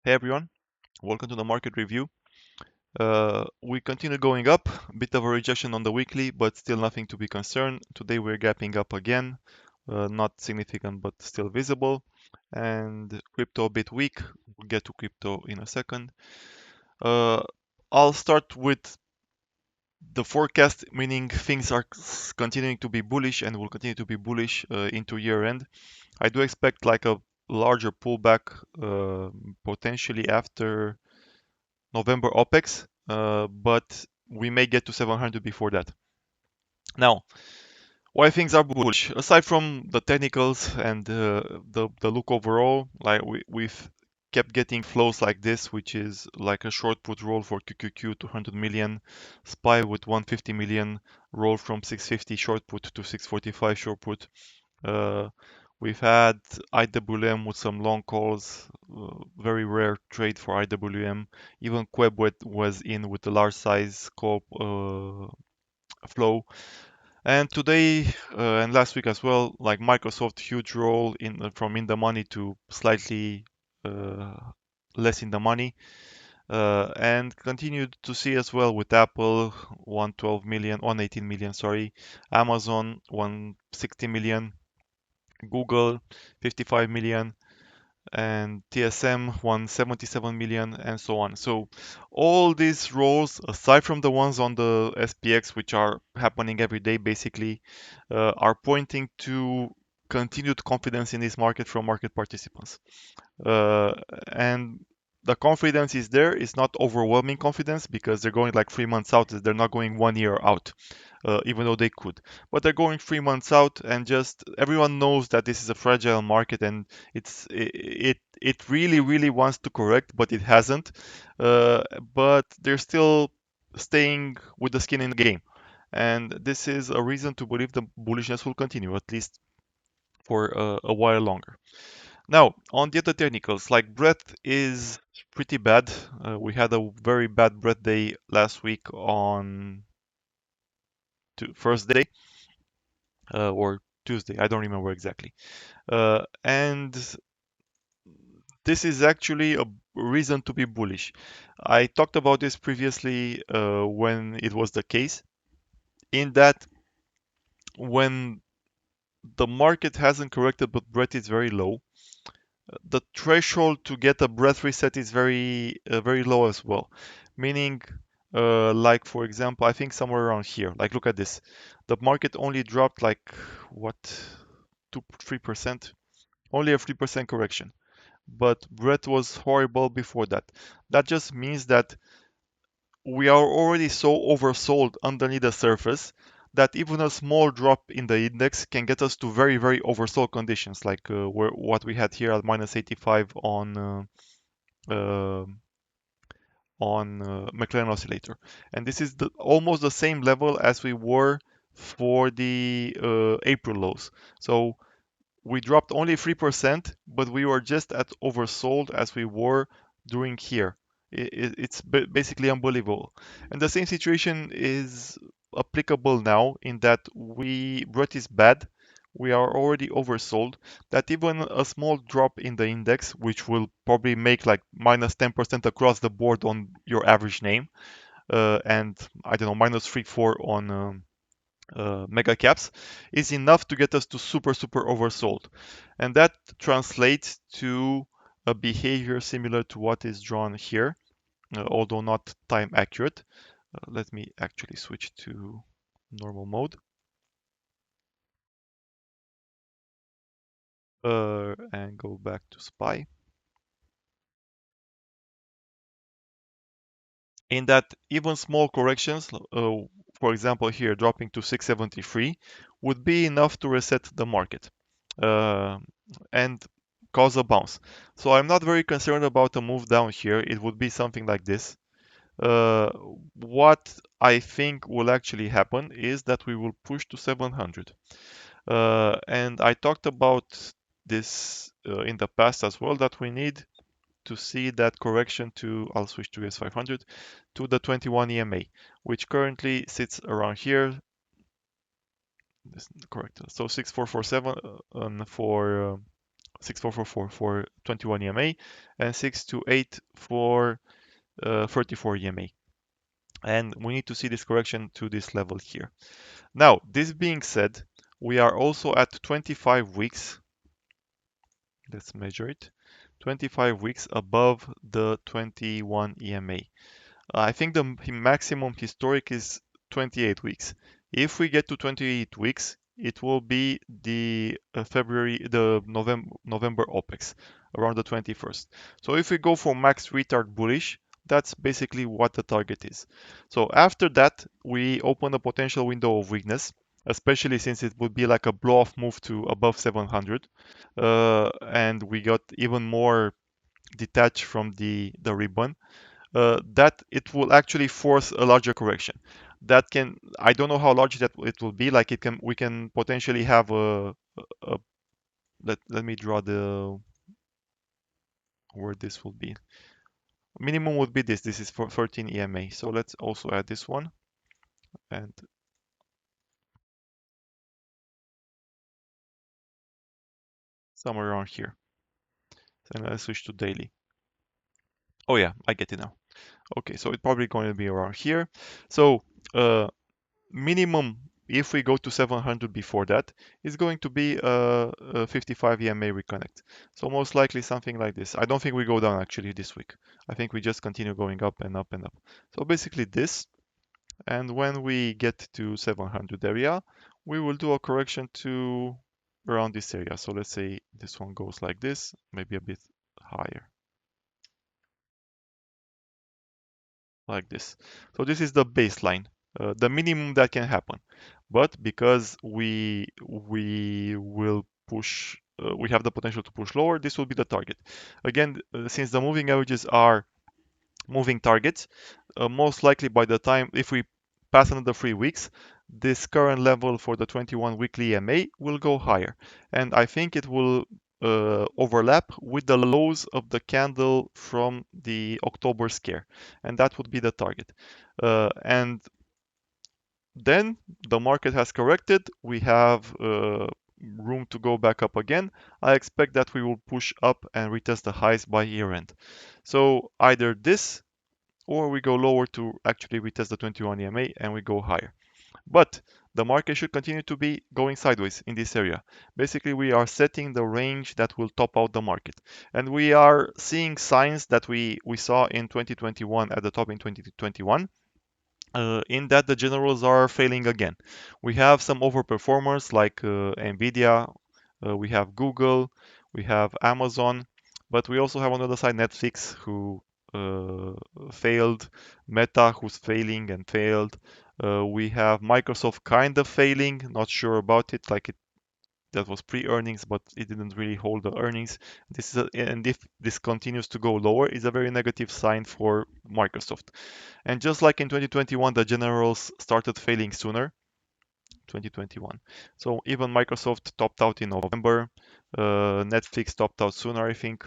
Hey everyone, welcome to the market review. We continue going up, a bit of a rejection on the weekly, but still nothing to be concerned. Today we're gapping up again, not significant but still visible. And crypto a bit weak. We'll get to crypto in a second. Uh, I'll start with the forecast, meaning things are continuing to be bullish and will continue to be bullish into year end. I do expect like a larger pullback potentially after November OPEX, but we may get to 700 before that. Now, why things are bullish? Aside from the technicals and the look overall, like we've kept getting flows like this, which is like a short put roll for QQQ 200 million, SPY with 150 million, roll from 650 short put to 645 short put. Uh, we've had IWM with some long calls, very rare trade for IWM. Even Queb was in with a large size call flow. And today and last week as well, like Microsoft, huge roll in from in the money to slightly uh, less in the money. And continued to see as well with Apple 112 million, 118 million, sorry, Amazon 160 million, Google 55 million, and TSM 177 million, and so on. So all these roles, aside from the ones on the SPX, which are happening every day basically, are pointing to continued confidence in this market from market participants. And the confidence is there. It's not overwhelming confidence because they're going like 3 months out. They're not going 1 year out, even though they could. But they're going 3 months out, and just everyone knows that this is a fragile market, and it really really wants to correct, but it hasn't. But they're still staying with the skin in the game, and this is a reason to believe the bullishness will continue at least for a while longer. Now, on the other technicals, like breadth is pretty bad. We had a very bad breadth day last week on first day or Tuesday. I don't remember exactly. And this is actually a reason to be bullish. I talked about this previously when it was the case, in that when the market hasn't corrected but breadth is very low, the threshold to get a breadth reset is very low as well. Meaning, like for example, I think somewhere around here. Like look at this, the market only dropped like what 2-3%, only a 3% correction. But breadth was horrible before that. That just means that we are already so oversold underneath the surface that even a small drop in the index can get us to very, very oversold conditions, like what we had here at minus 85 uh, on McLaren oscillator. And this is almost the same level as we were for the April lows. So we dropped only 3%, but we were just as oversold as we were during here. It's basically unbelievable. And the same situation is applicable now in that Brett is bad. We are already oversold. That even a small drop in the index, which will probably make like minus 10% across the board on your average name, and I don't know, minus 3, 4 on mega caps, is enough to get us to super super oversold, and that translates to a behavior similar to what is drawn here, although not time accurate. Let me actually switch to normal mode and go back to SPY. In that even small corrections, for example here dropping to 673, would be enough to reset the market. Uh, and cause a bounce. So I'm not very concerned about a move down here. It would be something like this. Uh, what I think will actually happen is that we will push to 700. And I talked about this in the past as well, that we need to see that correction to, I'll switch to S500, to the 21 EMA, which currently sits around here. This is correct. So 6447 for 6444 for 21 EMA and 628 for 34 EMA. And we need to see this correction to this level here. Now, this being said, we are also at 25 weeks. Let's measure it. 25 weeks above the 21 EMA. I think the maximum historic is 28 weeks. If we get to 28 weeks, it will be the November OPEX around the 21st. So if we go for max retard bullish, that's basically what the target is. So after that, we open a potential window of weakness, especially since it would be like a blow off move to above 700. And we got even more detached from the ribbon, that it will actually force a larger correction. That can, I don't know how large that it will be. Like we can potentially have a let me draw the where this will be. Minimum would be this. This is for 13 EMA. So let's also add this one and somewhere around here. And let's switch to daily. Oh yeah, I get it now. Okay, so it's probably going to be around here. So minimum, if we go to 700 before that, is going to be a 55 EMA reconnect. So most likely something like this. I don't think we go down actually this week. I think we just continue going up and up and up. So basically this, and when we get to 700 area, we will do a correction to around this area. So let's say this one goes like this, maybe a bit higher, like this. So this is the baseline, the minimum that can happen. But because we will push, we have the potential to push lower, this will be the target. Again, since the moving averages are moving targets, most likely by the time, if we pass another 3 weeks, this current level for the 21 weekly EMA will go higher. And I think it will overlap with the lows of the candle from the October scare. And that would be the target. And then the market has corrected. We have room to go back up again. I expect that we will push up and retest the highs by year end. So either this or we go lower to actually retest the 21 EMA and we go higher. But the market should continue to be going sideways in this area. Basically, we are setting the range that will top out the market. And we are seeing signs that we saw in 2021 at the top in 2021. In that the generals are failing again. We have some overperformers like Nvidia, we have Google, we have Amazon, but we also have on the other side Netflix who uh, failed, Meta who's failing and failed. We have Microsoft kind of failing, not sure about it, like it that was pre-earnings, but it didn't really hold the earnings. And if this continues to go lower, is a very negative sign for Microsoft. And just like in 2021, the generals started failing sooner. 2021. So even Microsoft topped out in November. Netflix topped out sooner, I think.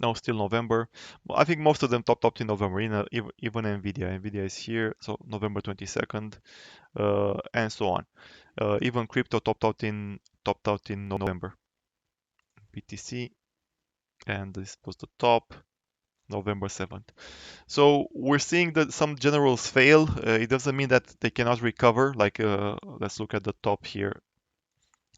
No, still November. Well, I think most of them topped out in November. Even Nvidia. Nvidia is here, so November 22nd, and so on. Even crypto topped out in November. BTC, and this was the top, November 7th. So we're seeing that some generals fail. It doesn't mean that they cannot recover. Like let's look at the top here,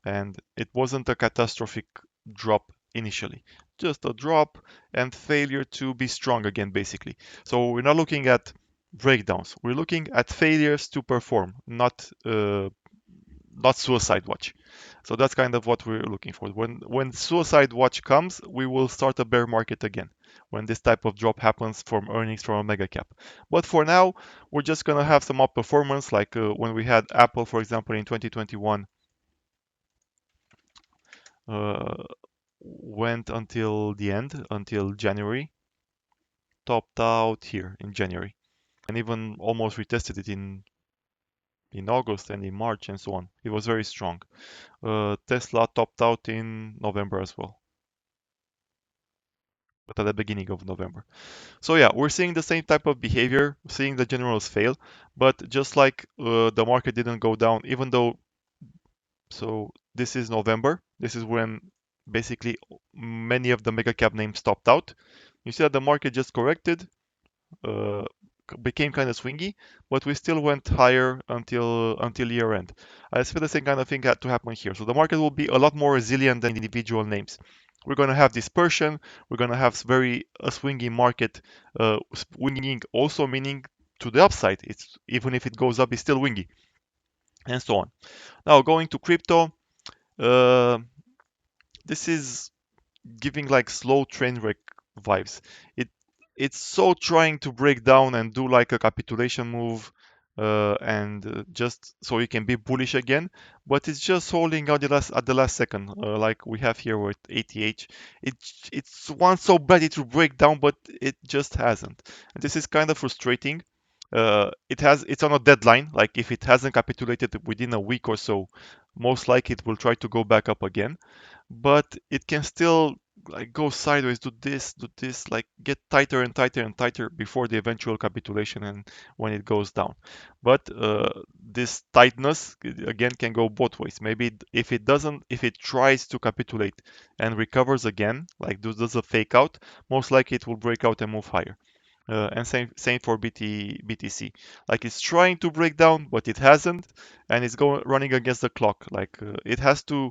and it wasn't a catastrophic drop initially, just a drop and failure to be strong again, basically. So we're not looking at breakdowns. We're looking at failures to perform, not suicide watch. So that's kind of what we're looking for. When suicide watch comes, we will start a bear market again. When this type of drop happens from earnings from a mega cap. But for now, we're just gonna have some outperformance, like when we had Apple, for example, in 2021, uh, went until the end, until January, topped out here in January, and even almost retested it in August and in March and so on. It was very strong. Tesla topped out in November as well, but at the beginning of November. So yeah, we're seeing the same type of behavior, seeing the generals fail, but just like the market didn't go down, even though, so This is November. This is when basically many of the mega cap names stopped out. You see that the market just corrected, uh, became kind of swingy, but we still went higher until year end. I expect the same kind of thing had to happen here. So the market will be a lot more resilient than individual names. We're going to have dispersion. We're going to have very a swingy market. Swinging also meaning to the upside. It's even if it goes up, it's still wingy, and so on. Now going to crypto. Uh, this is giving like slow train wreck vibes. It it's so trying to break down and do like a capitulation move, and just so you can be bullish again, but it's just holding out at the last second, like we have here with ATH. It it's wants so bad it to break down, but it just hasn't. And this is kind of frustrating. It's on a deadline. Like if it hasn't capitulated within a week or so, most likely it will try to go back up again, but it can still like go sideways, do this, like get tighter and tighter and tighter before the eventual capitulation and when it goes down. But this tightness again can go both ways. Maybe if it doesn't, if it tries to capitulate and recovers again, like does a fake out, most likely it will break out and move higher. And same for BTC. Like it's trying to break down, but it hasn't, and it's going running against the clock. Like it has to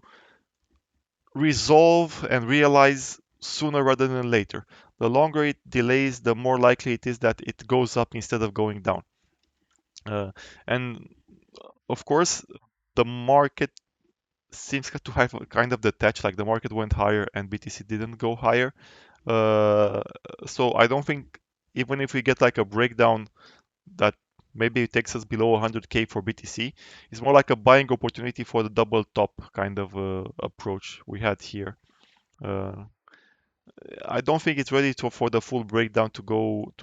resolve and realize sooner rather than later. The longer it delays, the more likely it is that it goes up instead of going down. Uh, and of course, the market seems to have a kind of detached, like the market went higher and BTC didn't go higher. Uh, so I don't think even if we get like a breakdown that maybe it takes us below 100k for BTC, it's more like a buying opportunity for the double top kind of approach we had here. Uh, I don't think it's ready for the full breakdown to go.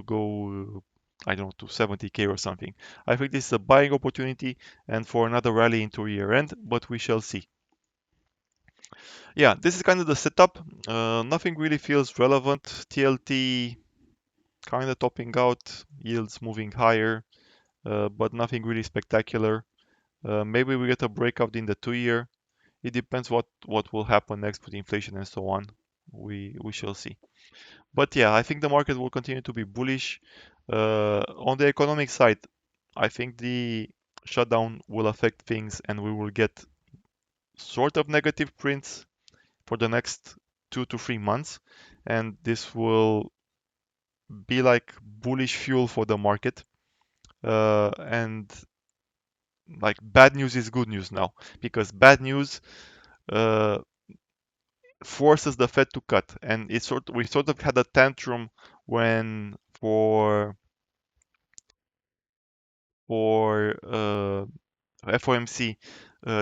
I don't know, to 70k or something. I think this is a buying opportunity and for another rally into year end, but we shall see. Yeah, this is kind of the setup. Nothing really feels relevant. TLT kind of topping out, yields moving higher, but nothing really spectacular. Maybe we get a breakout in the 2 year. It depends what will happen next with inflation and so on. We shall see. But yeah, I think the market will continue to be bullish. On the economic side, I think the shutdown will affect things and we will get sort of negative prints for the next 2 to 3 months. And this will be like bullish fuel for the market. And like bad news is good news now because bad news uh, forces the Fed to cut. And we sort of had a tantrum when for FOMC,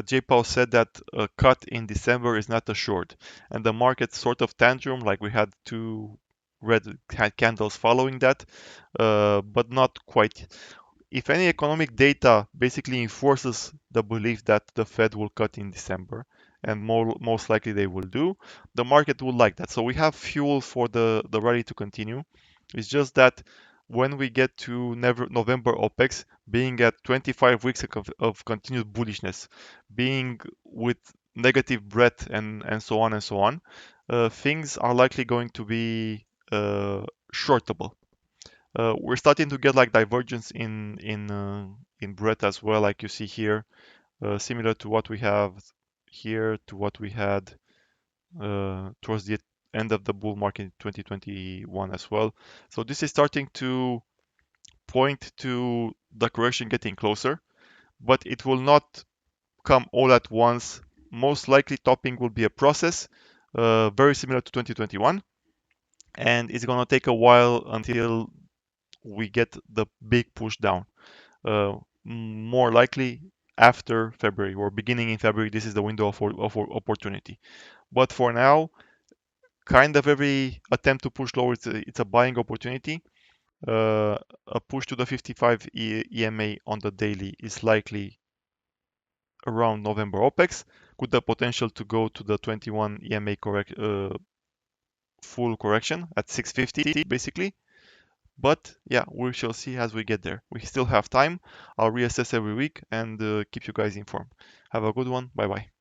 J. Powell said that a cut in December is not assured, and the market sort of tantrum, like we had two red candles following that, but not quite. If any economic data basically enforces the belief that the Fed will cut in December, and most likely they will do, the market will like that. So we have fuel for the rally to continue. It's just that when we get to November OPEX, being at 25 weeks of continued bullishness, being with negative breadth and so on and so on, things are likely going to be shortable. We're starting to get like divergence in breadth as well, like you see here, similar to what we have here to what we had towards the end of the bull market in 2021 as well. So this is starting to point to the correction getting closer, but it will not come all at once. Most likely, topping will be a process, very similar to 2021, and it's gonna take a while until we get the big push down. More likely after February or beginning in February, this is the window of opportunity. But for now, kind of every attempt to push lower, it's a buying opportunity. A push to the 55 EMA on the daily is likely around November OPEX, with the potential to go to the 21 EMA full correction at 650 basically. But yeah, we shall see as we get there. We still have time. I'll reassess every week and keep you guys informed. Have a good one. Bye bye.